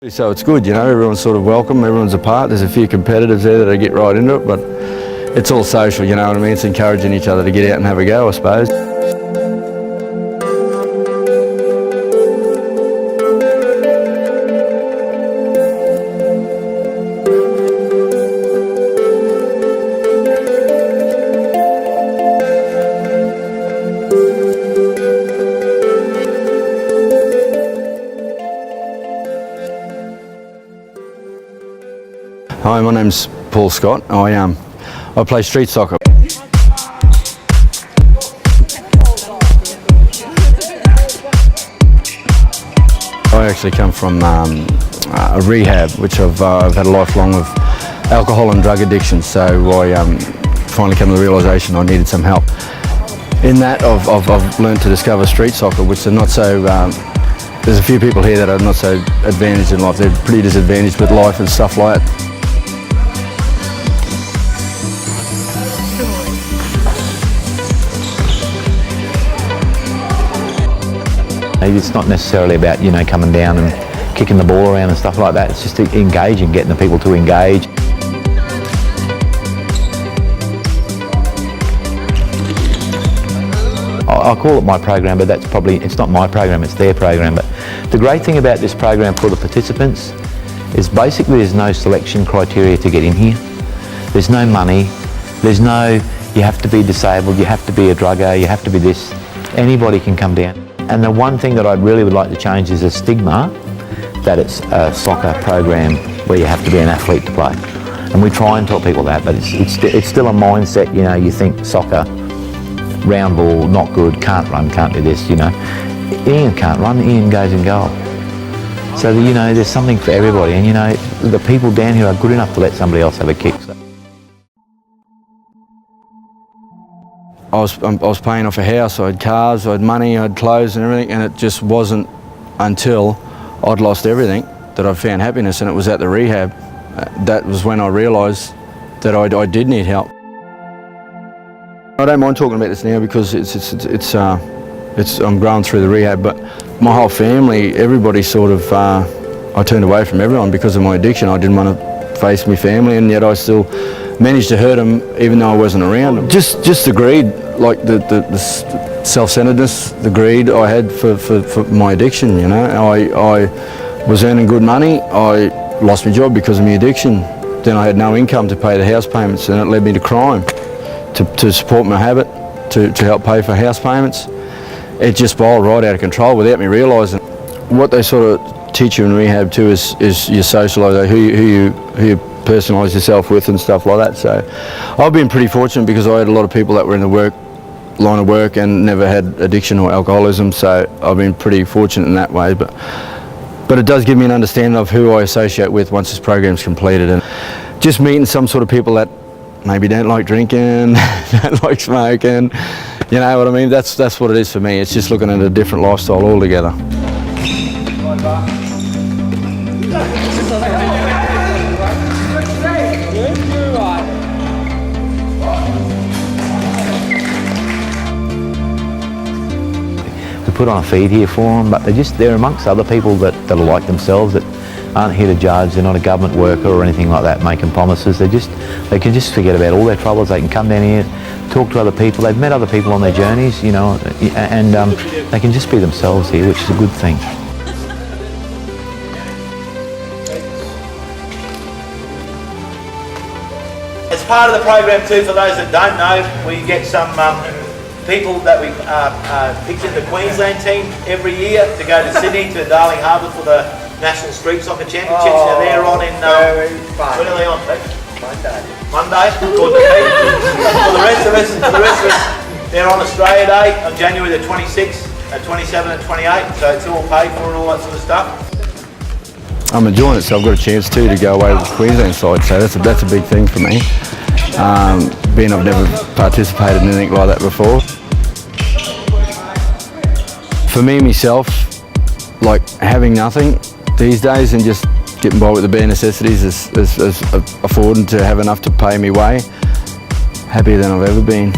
So it's good, you know, everyone's sort of welcome, everyone's a part. There's a few competitors there that get right into it, but it's all social, you know what I mean? It's encouraging each other to get out and have a go, I suppose. Hi, my name's Paul Scott. I play street soccer. I actually come from a rehab, which I've had a lifelong of alcohol and drug addiction. So I finally came to the realisation I needed some help. In that, I've learned to discover street soccer, which are not so. There's a few people here that are not so advantaged in life. They're pretty disadvantaged with life and stuff like that. It's not necessarily about, you know, coming down and kicking the ball around and stuff like that. It's just engaging, getting the people to engage. I call it my program, but it's not my program, it's their program. But the great thing about this program for the participants is basically there's no selection criteria to get in here. There's no money, there's no, you have to be disabled, you have to be a drugger, you have to be this. Anybody can come down. And the one thing that I really would like to change is a stigma that it's a soccer program where you have to be an athlete to play. And we try and tell people that, but it's still a mindset, you know, you think soccer, round ball, not good, can't run, can't do this, you know. Ian can't run, Ian goes in goal. So, you know, there's something for everybody, and, you know, the people down here are good enough to let somebody else have a kick. So. I was paying off a house, I had cars, I had money, I had clothes and everything, and it just wasn't until I'd lost everything that I found happiness, and it was at the rehab. That was when I realised that I did need help. I don't mind talking about this now because I'm growing through the rehab, but my whole family, everybody sort of, I turned away from everyone because of my addiction. I didn't want to face my family, and yet I still managed to hurt them even though I wasn't around them. Just the greed, like the self-centeredness, the greed I had for my addiction, you know. I was earning good money, I lost my job because of my addiction. Then I had no income to pay the house payments, and it led me to crime, to support my habit, to help pay for house payments. It just spiraled right out of control without me realising. What they sort of teach you in rehab too is your socialise, who you personalise yourself with and stuff like that. So I've been pretty fortunate because I had a lot of people that were in the line of work and never had addiction or alcoholism, so I've been pretty fortunate in that way. But it does give me an understanding of who I associate with once this program's completed, and just meeting some sort of people that maybe don't like drinking, don't like smoking, you know what I mean? That's what it is for me. It's just looking at a different lifestyle altogether. We put on a feed here for them, but they're amongst other people that are like themselves, that aren't here to judge. They're not a government worker or anything like that making promises. They can just forget about all their troubles. They can come down here, talk to other people. They've met other people on their journeys, you know, and they can just be themselves here, which is a good thing. As part of the program too, for those that don't know, we get some people that we picked in the Queensland team every year to go to Sydney, to Darling Harbour for the National Street Soccer Championships. Now they're on in, when are they on, Pete? Monday, according to Pete. For the rest of us, they're on Australia Day on January the 26th, 27 and 28, so it's all paid for and all that sort of stuff. I'm enjoying it, so I've got a chance too to go away with the Queensland side, so that's a big thing for me. Being I've never participated in anything like that before. For me, myself, like having nothing these days and just getting by with the bare necessities is affording to have enough to pay me way, happier than I've ever been.